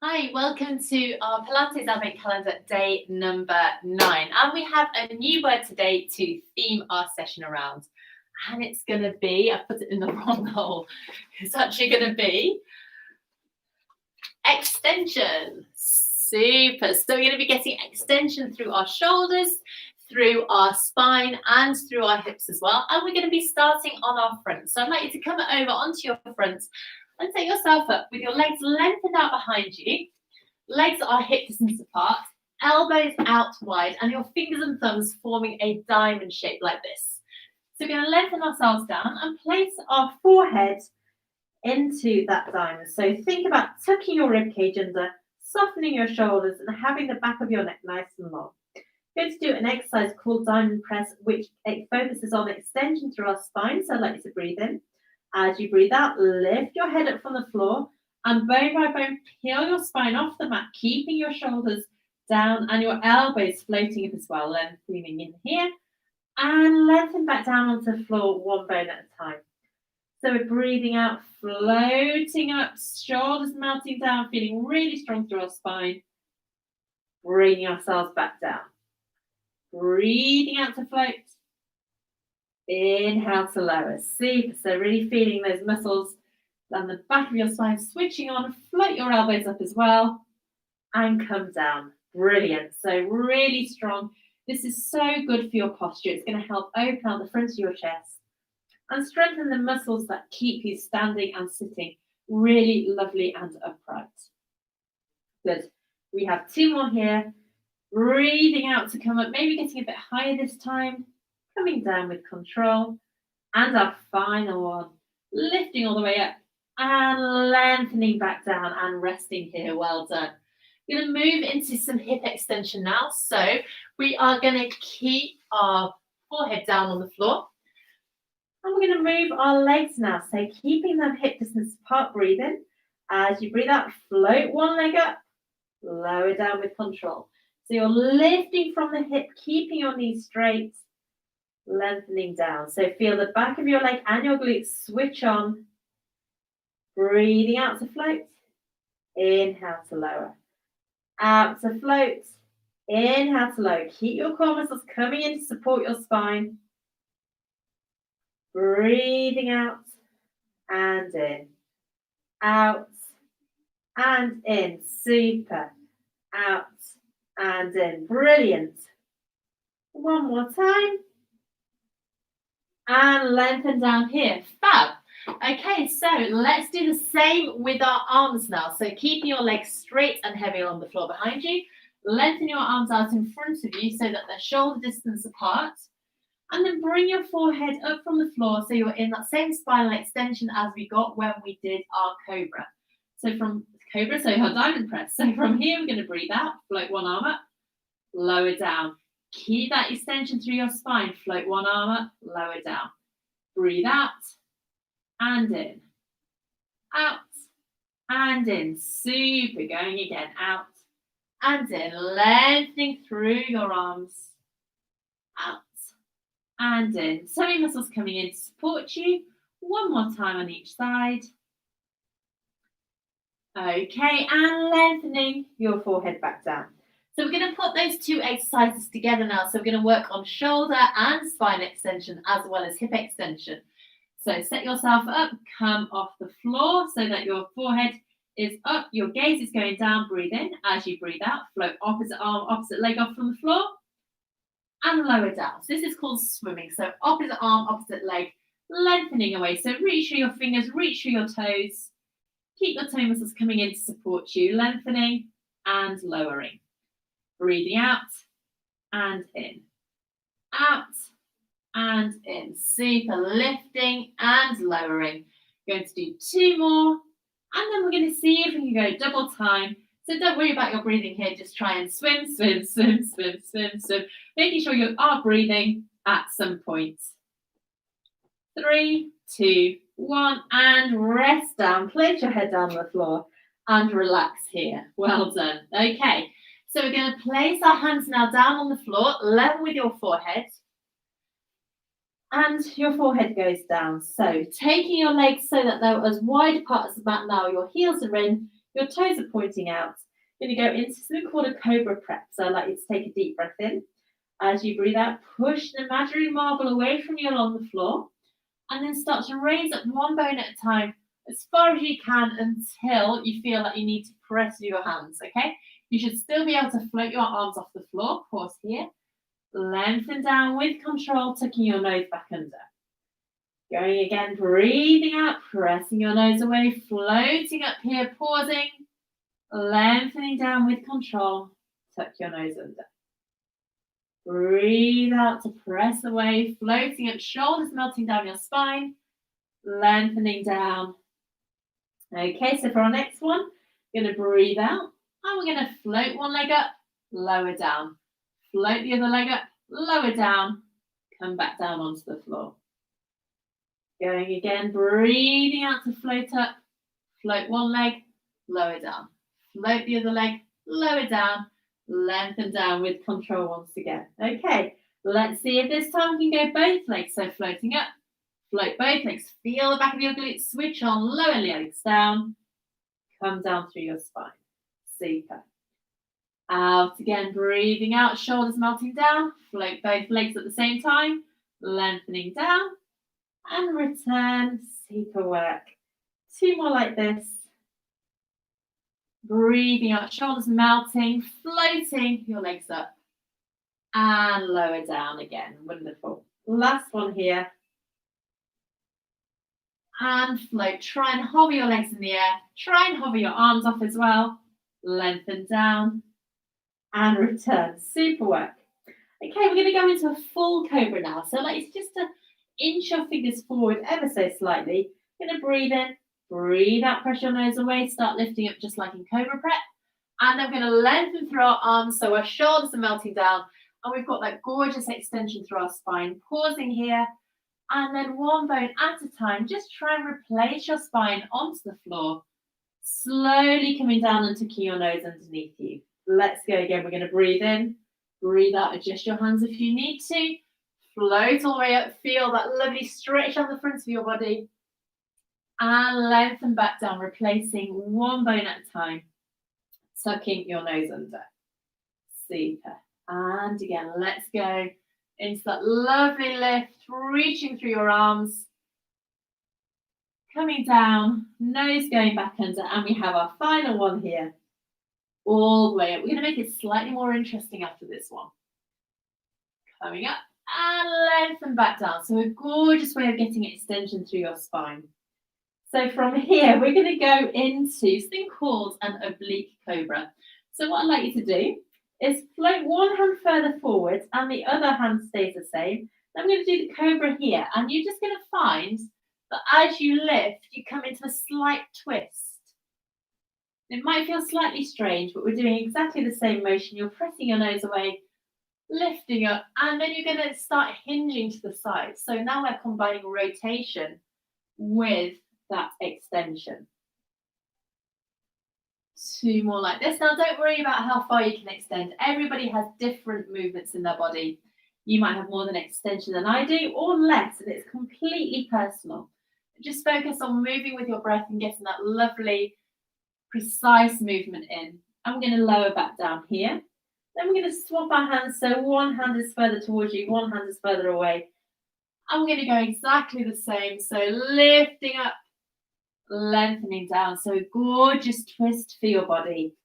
Hi, welcome to our Pilates Advent Calendar day number 9. And we have a new word today to theme our session around. And it's going to be, I've put it in the wrong hole, it's actually going to be extension. Super. So we're going to be getting extension through our shoulders, through our spine, and through our hips as well. And we're going to be starting on our front. So I'd like you to come over onto your front and set yourself up with your legs lengthened out behind you. Legs are hip distance apart, elbows out wide, and your fingers and thumbs forming a diamond shape like this. So we're going to lengthen ourselves down and place our forehead into that diamond. So think about tucking your ribcage under, softening your shoulders, and having the back of your neck nice and long. We're going to do an exercise called diamond press, which focuses on extension through our spine. So I'd like you to breathe in. As you breathe out, lift your head up from the floor and bone by bone, peel your spine off the mat, keeping your shoulders down and your elbows floating up as well. Lengthening in here and lengthen back down onto the floor, one bone at a time. So we're breathing out, floating up, shoulders melting down, feeling really strong through our spine. Bringing ourselves back down. Breathing out to float. Inhale to lower. Super. So really feeling those muscles down the back of your spine, switching on. Float your elbows up as well. And come down. Brilliant. So really strong. This is so good for your posture. It's going to help open out the front of your chest and strengthen the muscles that keep you standing and sitting really lovely and upright. Good. We have 2 more here. Breathing out to come up, maybe getting a bit higher this time. Coming down with control. And our final one, lifting all the way up and lengthening back down and resting here. Well done. We're going to move into some hip extension now. So we are going to keep our forehead down on the floor. And we're going to move our legs now. So keeping them hip distance apart, breathing. As you breathe out, float one leg up, lower down with control. So you're lifting from the hip, keeping your knees straight, lengthening down. So feel the back of your leg and your glutes switch on. Breathing out to float. Inhale to lower. Out to float. Inhale to lower. Keep your core muscles coming in to support your spine. Breathing out and in. Out and in. Super. Out and in. Brilliant. One more time. And lengthen down here. Fab. Okay, so let's do the same with our arms now. So keeping your legs straight and heavy on the floor behind you. Lengthen your arms out in front of you so that they're shoulder distance apart. And then bring your forehead up from the floor so you're in that same spinal extension as we got when we did our cobra. So from cobra, so our diamond press. So from here, we're going to breathe out, float one arm up, lower down. Keep that extension through your spine. Float one arm up, lower down. Breathe out and in. Out and in. Super. Going again. Out and in. Lengthening through your arms. Out and in. Tummy muscles coming in to support you. One more time on each side. Okay, and lengthening your forehead back down. So we're going to put those 2 exercises together now. So we're going to work on shoulder and spine extension as well as hip extension. So set yourself up, come off the floor so that your forehead is up, your gaze is going down, breathe in. As you breathe out, float opposite arm, opposite leg off from the floor and lower down. So this is called swimming. So opposite arm, opposite leg, lengthening away. So reach through your fingers, reach through your toes. Keep your toe muscles coming in to support you, lengthening and lowering. Breathing out and in. Out and in. Super. Lifting and lowering. Going to do 2 more. And then we're going to see if we can go double time. So don't worry about your breathing here. Just try and swim, swim, swim, swim, swim, swim. Making sure you are breathing at some point. 3, 2, 1. And rest down. Place your head down on the floor and relax here. Well done. Okay. So we're going to place our hands now down on the floor, level with your forehead. And your forehead goes down. So taking your legs so that they're as wide apart as the mat now, your heels are in, Your toes are pointing out. You're going to go into something called a cobra prep. So I'd like you to take a deep breath in. As you breathe out, push the imaginary marble away from you along the floor. And then start to raise up one bone at a time as far as you can until you feel like you need to press with your hands, okay? You should still be able to float your arms off the floor. Pause here. Lengthen down with control, tucking your nose back under. Going again, breathing out, pressing your nose away, floating up here, pausing, lengthening down with control, tuck your nose under. Breathe out to press away, floating up, shoulders melting down your spine, lengthening down. Okay, so for our next one, we're going to breathe out, and we're going to float one leg up, lower down. Float the other leg up, lower down, come back down onto the floor. Going again, breathing out to float up, float one leg, lower down. Float the other leg, lower down, lengthen down with control once again. Okay, let's see if this time we can go both legs. So floating up, float both legs, feel the back of your glutes, switch on, lower legs down, come down through your spine. Super. Out again, breathing out, shoulders melting down, float both legs at the same time, lengthening down, and return. Super work. Two more like this. Breathing out, shoulders melting, floating your legs up, and lower down again. Wonderful. Last one here. And float. Try and hover your legs in the air. Try and hover your arms off as well. Lengthen down and return. Super work. Okay, we're going to go into a full cobra now. So like just to inch your fingers forward ever so slightly. Going to breathe in, breathe out, press your nose away, start lifting up just like in cobra prep. And then we're going to lengthen through our arms so our shoulders are melting down. And we've got that gorgeous extension through our spine. Pausing here. And then one bone at a time, just try and replace your spine onto the floor. Slowly coming down and tucking your nose underneath you. Let's go again. We're going to breathe in, breathe out, adjust your hands if you need to. Float all the way up, feel that lovely stretch on the front of your body. And lengthen back down, replacing one bone at a time. Tucking your nose under. Super. And again, let's go into that lovely lift, reaching through your arms. Coming down, nose going back under, and we have our final one here. All the way up. We're going to make it slightly more interesting after this one. Coming up and lengthen back down. So a gorgeous way of getting extension through your spine. So from here, we're going to go into something called an oblique cobra. So what I'd like you to do is float one hand further forward and the other hand stays the same. Then I'm going to do the cobra here, and you're just going to find that as you lift, you come into a slight twist. It might feel slightly strange, but we're doing exactly the same motion. You're pressing your nose away, lifting up, and then you're going to start hinging to the side. So now we're combining rotation with that extension. Two more like this. Now, don't worry about how far you can extend. Everybody has different movements in their body. You might have more than extension than I do, or less, and it's completely personal. Just focus on moving with your breath and getting that lovely, precise movement in. And we're going to lower back down here. Then we're going to swap our hands, so one hand is further towards you, one hand is further away. And we're going to go exactly the same. So lifting up, lengthening down. So a gorgeous twist for your body.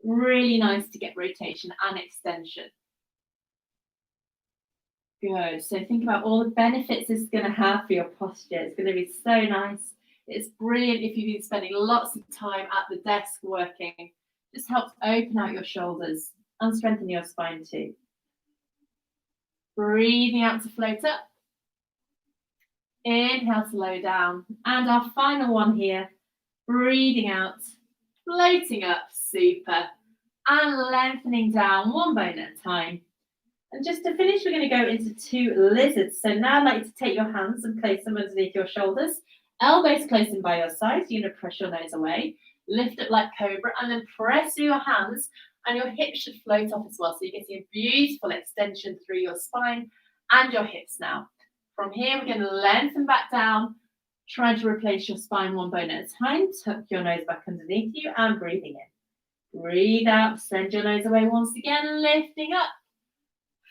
Really nice to get rotation and extension. Good. So think about all the benefits this is going to have for your posture. It's going to be so nice. It's brilliant if you've been spending lots of time at the desk working. Just helps open out your shoulders and strengthen your spine too. Breathing out to float up. Inhale to lower down. And our final one here. Breathing out, floating up. Super. And lengthening down one bone at a time. And just to finish, we're going to go into two lizards. So now I'd like you to take your hands and place them underneath your shoulders. Elbows close in by your sides. You're going to press your nose away. Lift up like cobra and then press through your hands, and your hips should float off as well. So you're getting a beautiful extension through your spine and your hips now. From here, we're going to lengthen back down, Trying to replace your spine one bone at a time. Tuck your nose back underneath you and breathing in. Breathe out, send your nose away once again, lifting up,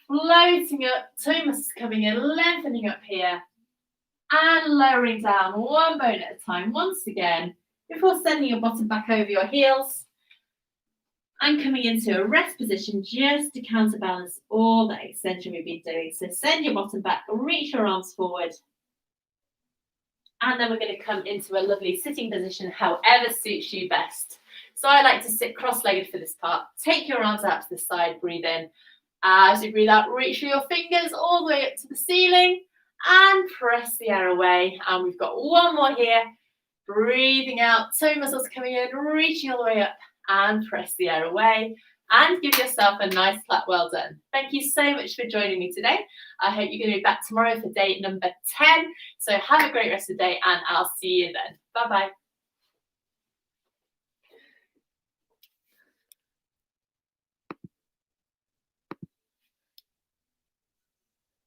floating up, two muscles coming in, lengthening up here, and lowering down one bone at a time once again, before sending your bottom back over your heels, and coming into a rest position just to counterbalance all that extension we've been doing. So send your bottom back, reach your arms forward, and then we're going to come into a lovely sitting position, however suits you best. So I like to sit cross-legged for this part. Take your arms out to the side, breathe in. As you breathe out, reach for your fingers all the way up to the ceiling and press the air away. And we've got one more here. Breathing out, toe muscles coming in, reaching all the way up and press the air away. And give yourself a nice clap, well done. Thank you so much for joining me today. I hope you're going to be back tomorrow for day number 10. So have a great rest of the day and I'll see you then. Bye-bye.